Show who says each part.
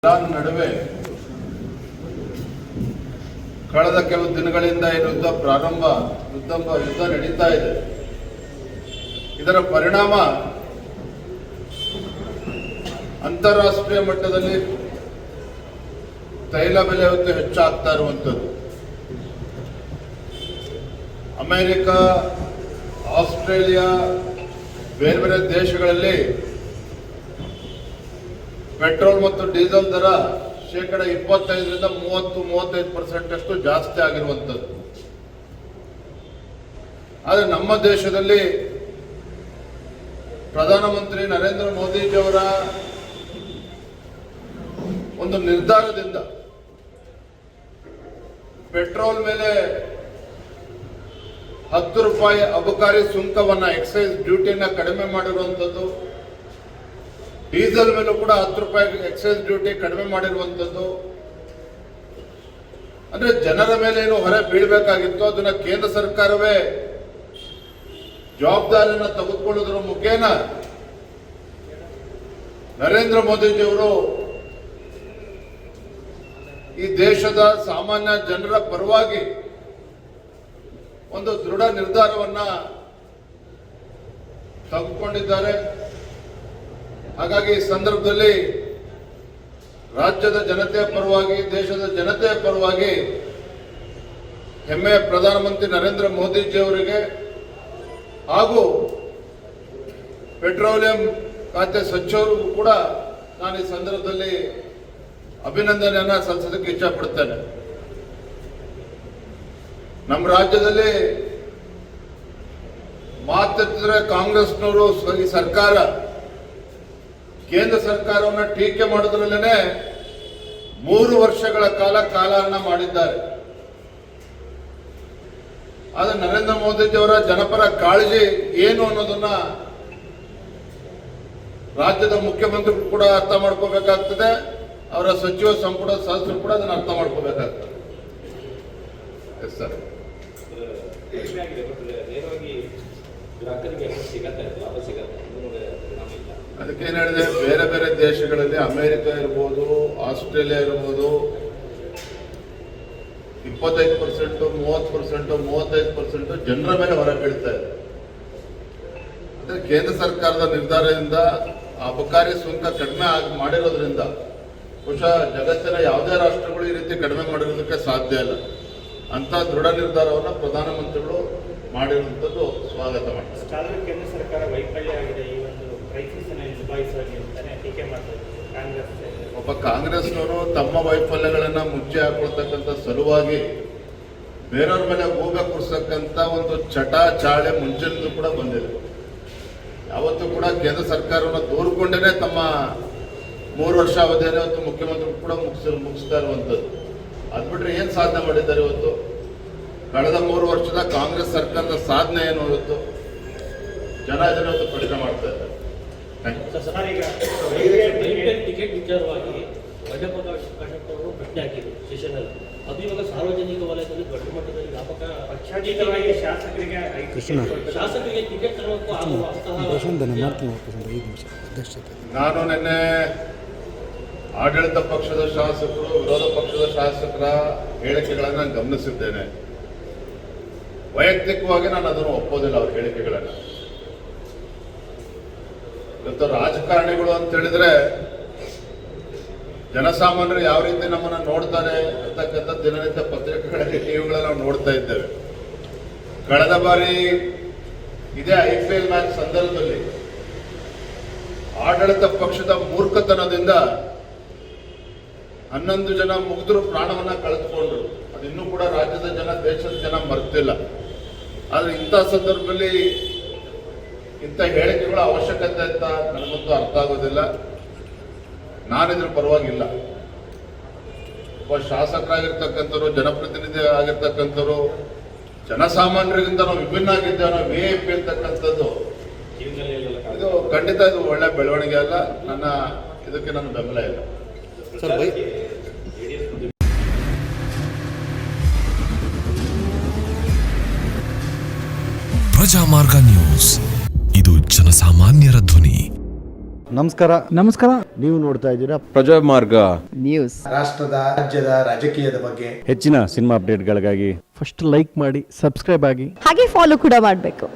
Speaker 1: Iran ನಡುವೆ ಕಳೆದ ಕೆಲವು ದಿನಗಳಿಂದ ಯುದ್ಧ ನಡೀತಾ ಇದೆ. ಇದರ ಪರಿಣಾಮ ಅಂತಾರಾಷ್ಟ್ರೀಯ ಮಟ್ಟದಲ್ಲಿ ತೈಲ ಬೆಲೆ ಇವತ್ತು ಹೆಚ್ಚಾಗ್ತಾ ಇರುವಂಥದ್ದು. ಅಮೆರಿಕ, ಆಸ್ಟ್ರೇಲಿಯಾ, ಬೇರೆ ಬೇರೆ ದೇಶಗಳಲ್ಲಿ ಪೆಟ್ರೋಲ್ ಮತ್ತು ಡೀಸೆಲ್ ದರ 25% 30-35% ಅಷ್ಟು ಜಾಸ್ತಿ ಆಗಿರುವಂಥದ್ದು. ಆದರೆ ನಮ್ಮ ದೇಶದಲ್ಲಿ ಪ್ರಧಾನಮಂತ್ರಿ ನರೇಂದ್ರ ಮೋದಿಜಿಯವರ ಒಂದು ನಿರ್ಧಾರದಿಂದ ಪೆಟ್ರೋಲ್ ಮೇಲೆ 10 ರೂಪಾಯಿ ಅಬಕಾರಿ ಸುಂಕವನ್ನ, ಎಕ್ಸೈಸ್ ಡ್ಯೂಟಿನ ಕಡಿಮೆ ಮಾಡಿರುವಂಥದ್ದು, ಡೀಸೆಲ್ ಮೇಲೂ ಕೂಡ 10 ರೂಪಾಯಿ ಎಕ್ಸೈಸ್ ಡ್ಯೂಟಿ ಕಡಿಮೆ ಮಾಡಿರುವಂಥದ್ದು. ಅಂದ್ರೆ ಜನರ ಮೇಲೆ ಏನು ಹೊರೆ ಬೀಳಬೇಕಾಗಿತ್ತು ಅದನ್ನ ಕೇಂದ್ರ ಸರ್ಕಾರವೇ ಜವಾಬ್ದಾರಿಯನ್ನು ತೆಗೆದುಕೊಳ್ಳುವುದರ ಮುಖೇನ ನರೇಂದ್ರ ಮೋದಿಜಿಯವರು ಈ ದೇಶದ ಸಾಮಾನ್ಯ ಜನರ ಪರವಾಗಿ ಒಂದು ದೃಢ ನಿರ್ಧಾರವನ್ನ ತೆಗೆದುಕೊಂಡಿದ್ದಾರೆ. ಹಾಗಾಗಿ ಈ ಸಂದರ್ಭದಲ್ಲಿ ರಾಜ್ಯದ ಜನತೆಯ ಪರವಾಗಿ, ದೇಶದ ಜನತೆಯ ಪರವಾಗಿ ಹೆಮ್ಮೆಯ ಪ್ರಧಾನಮಂತ್ರಿ ನರೇಂದ್ರ ಮೋದಿಜಿಯವರಿಗೆ ಹಾಗೂ ಪೆಟ್ರೋಲಿಯಂ ಖಾತೆ ಸಚಿವರಿಗೂ ಕೂಡ ನಾನು ಈ ಸಂದರ್ಭದಲ್ಲಿ ಅಭಿನಂದನೆಯನ್ನ ಸಲ್ಲಿಸೋದಕ್ಕೆ ಇಚ್ಛಪಡ್ತೇನೆ. ನಮ್ಮ ರಾಜ್ಯದಲ್ಲಿ ಮಾತೆತ್ತಿದ್ರೆ ಕಾಂಗ್ರೆಸ್ನವರು ಈ ಸರ್ಕಾರ ಕೇಂದ್ರ ಸರ್ಕಾರವನ್ನು ಟೀಕೆ ಮಾಡೋದ್ರಲ್ಲೇನೆ 3 ವರ್ಷಗಳ ಕಾಲಹರಣ ಮಾಡಿದ್ದಾರೆ. ಆದ್ರೆ ನರೇಂದ್ರ ಮೋದಿಜಿಯವರ ಜನಪರ ಕಾಳಜಿ ಏನು ಅನ್ನೋದನ್ನ ರಾಜ್ಯದ ಮುಖ್ಯಮಂತ್ರಿಗಳು ಕೂಡ ಅರ್ಥ ಮಾಡ್ಕೋಬೇಕಾಗ್ತದೆ, ಅವರ ಸಚಿವ ಸಂಪುಟ ಸದಸ್ಯರು ಕೂಡ ಅದನ್ನು ಅರ್ಥ ಮಾಡ್ಕೋಬೇಕಾಗ್ತದೆ. Yes sir. ಅದಕ್ಕೇನು ಹೇಳಿದೆ, ಬೇರೆ ಬೇರೆ ದೇಶಗಳಲ್ಲಿ ಅಮೆರಿಕ ಇರ್ಬೋದು, ಆಸ್ಟ್ರೇಲಿಯಾ ಇರ್ಬೋದು, 25%, 30%, 35% ಜನರ ಮೇಲೆ ಹೊರ ಬೀಳ್ತಾ ಇದೆ. ಅಂದ್ರೆ ಕೇಂದ್ರ ಸರ್ಕಾರದ ನಿರ್ಧಾರದಿಂದ ಅಬಕಾರಿ ಸುಂಕ ಕಡಿಮೆ ಮಾಡಿರೋದ್ರಿಂದ ಬಹುಶಃ ಜಗತ್ತಿನ ಯಾವುದೇ ರಾಷ್ಟ್ರಗಳು ಈ ರೀತಿ ಕಡಿಮೆ ಮಾಡಿರೋದಕ್ಕೆ ಸಾಧ್ಯ ಇಲ್ಲ. ಅಂತ ದೃಢ ನಿರ್ಧಾರವನ್ನು ಪ್ರಧಾನಮಂತ್ರಿಗಳು ಮಾಡಿರುವಂಥದ್ದು ಸ್ವಾಗತ ಮಾಡ್ತಾರೆ.
Speaker 2: ಕೇಂದ್ರ ಸರ್ಕಾರ ವೈಫಲ್ಯ ಆಗಿದೆ, ಈ ಒಂದು ಕ್ರೈಸಿಸ್ ಅನ್ನು ನಿಭಾಯಿಸುವಲ್ಲಿ ಅಂತಾನೆ ಟೀಕೆ ಮಾಡ್ತಾರೆ ಕಾಂಗ್ರೆಸ್.
Speaker 1: ಒಬ್ಬ ಕಾಂಗ್ರೆಸ್ನವರು ತಮ್ಮ ವೈಫಲ್ಯಗಳನ್ನ ಮುಚ್ಚಿ ಹಾಕೊಳ್ತಕ್ಕಂಥ ಸಲುವಾಗಿ ಬೇರೆಯವ್ರ ಮೇಲೆ ಗೂಬೆ ಕುರ್ಸಕ್ಕಂತ ಒಂದು ಚಟ ಚಾಳೆ ಮುಂಚಿನಿಂದ ಕೂಡ ಬಂದಿದೆ. ಯಾವತ್ತೂ ಕೂಡ ಕೇಂದ್ರ ಸರ್ಕಾರವನ್ನು ದೂರ್ಕೊಂಡೇನೆ ತಮ್ಮ 3 ವರ್ಷ ಅವಧಿಯನ್ನು ಇವತ್ತು ಮುಖ್ಯಮಂತ್ರಿ ಕೂಡ ಮುಗಿಸ್ತಾ ಇರುವಂಥದ್ದು. ಅದು ಬಿಟ್ರೆ ಏನು ಸಾಧನೆ ಮಾಡಿದ್ದಾರೆ ಇವತ್ತು? ಕಳೆದ 3 ವರ್ಷದ ಕಾಂಗ್ರೆಸ್ ಸರ್ಕಾರದ ಸಾಧನೆ ಏನು ಇವತ್ತು ಜನ ಇವತ್ತು ಪ್ರಶ್ನೆ ಮಾಡ್ತಾ ಇದ್ದಾರೆ.
Speaker 3: ಟಿಕೆಟ್ ವಿಚಾರವಾಗಿ ವೈದ್ಯಪ್ರಕಾಶ್ ಅವರು ಪ್ರಶ್ನೆ ಹಾಕಿದ್ರು ಸೆಷನ್ನಲ್ಲಿ. ಅದು ಇವಾಗ ಸಾರ್ವಜನಿಕ ವಲಯದಲ್ಲಿ ದೊಡ್ಡ ಮಟ್ಟದಲ್ಲಿ ವ್ಯಾಪಕ
Speaker 2: ಪಕ್ಷಾತೀತವಾಗಿ
Speaker 3: ಶಾಸಕರಿಗೆ ಟಿಕೆಟ್ ತರಬೇಕು
Speaker 1: ನಾನು ನಿನ್ನೆ ಆಡಳಿತ ಪಕ್ಷದ ಶಾಸಕರು, ವಿರೋಧ ಪಕ್ಷದ ಶಾಸಕರ ಹೇಳಿಕೆಗಳನ್ನು ಗಮನಿಸಿದ್ದೇನೆ. ವೈಯಕ್ತಿಕವಾಗಿ ನಾನು ಅದನ್ನು ಒಪ್ಪೋದಿಲ್ಲ, ಅವ್ರ ಹೇಳಿಕೆಗಳನ್ನು. ಇವತ್ತು ರಾಜಕಾರಣಿಗಳು ಅಂತ ಹೇಳಿದ್ರೆ ಜನಸಾಮಾನ್ಯರು ಯಾವ ರೀತಿ ನಮ್ಮನ್ನ ನೋಡ್ತಾರೆ ಅಂತಕ್ಕಂಥ ದಿನನಿತ್ಯ ಪತ್ರಿಕೆಗಳಲ್ಲಿ, ಟಿವಿಗಳಲ್ಲಿ ನಾವು ನೋಡ್ತಾ ಇದ್ದೇವೆ. ಕಳೆದ ಬಾರಿ ಇದೇ IPL ಮ್ಯಾಚ್ ಸಂದರ್ಭದಲ್ಲಿ ಆಡಳಿತ ಪಕ್ಷದ ಮೂರ್ಖತನದಿಂದ 11 ಜನ ಮುಗ್ಧರು ಪ್ರಾಣವನ್ನ ಕಳೆದುಕೊಂಡ್ರು. ಅದಿನ್ನೂ ಕೂಡ ರಾಜ್ಯದ ಜನ, ದೇಶದ ಜನ ಮರ್ತಿಲ್ಲ. ಆದ್ರೆ ಇಂಥ ಸಂದರ್ಭದಲ್ಲಿ ಇಂಥ ಹೇಳಿಕೆಗಳ ಅವಶ್ಯಕತೆ ಅಂತ ನನಗಂತೂ ಅರ್ಥ ಆಗೋದಿಲ್ಲ. ನಾನಿದ್ರ ಪರವಾಗಿಲ್ಲ. ಒಬ್ಬ ಶಾಸಕರಾಗಿರ್ತಕ್ಕಂಥವ್ರು, ಜನಪ್ರತಿನಿಧಿ ಆಗಿರ್ತಕ್ಕಂಥವ್ರು, ಜನಸಾಮಾನ್ಯರಿಗಿಂತ ನಾವು ವಿಭಿನ್ನ ಆಗಿದ್ದೇವೆ, ನಾವು VIP ಅಂತಕ್ಕಂಥದ್ದು ಇದು ಖಂಡಿತ ಇದು ಒಳ್ಳೆ ಬೆಳವಣಿಗೆ ಅಲ್ಲ. ಇದಕ್ಕೆ ನನ್ನ ಬೆಂಬಲ ಇಲ್ಲ.
Speaker 4: ಪ್ರಜಾಮಾರ್ಗ ನ್ಯೂಸ್, ಇದು ಜನಸಾಮಾನ್ಯರ ಧ್ವನಿ. ನಮಸ್ಕಾರ.
Speaker 5: ನೀವು ನೋಡ್ತಾ ಇದ್ದೀರಾ
Speaker 6: ಪ್ರಜಾಮಾರ್ಗ
Speaker 7: ನ್ಯೂಸ್.
Speaker 5: ರಾಷ್ಟ್ರದ ರಾಜ್ಯದ ರಾಜಕೀಯದ ಬಗ್ಗೆ
Speaker 6: ಹೆಚ್ಚಿನ ಸಿನಿಮಾ ಅಪ್ಡೇಟ್ಗಳಿಗಾಗಿ
Speaker 4: ಫಸ್ಟ್ ಲೈಕ್ ಮಾಡಿ, ಸಬ್ಸ್ಕ್ರೈಬ್ ಆಗಿ.
Speaker 7: ಹಾಗೆ ಫಾಲೋ ಕೂಡ ಮಾಡಬೇಕು.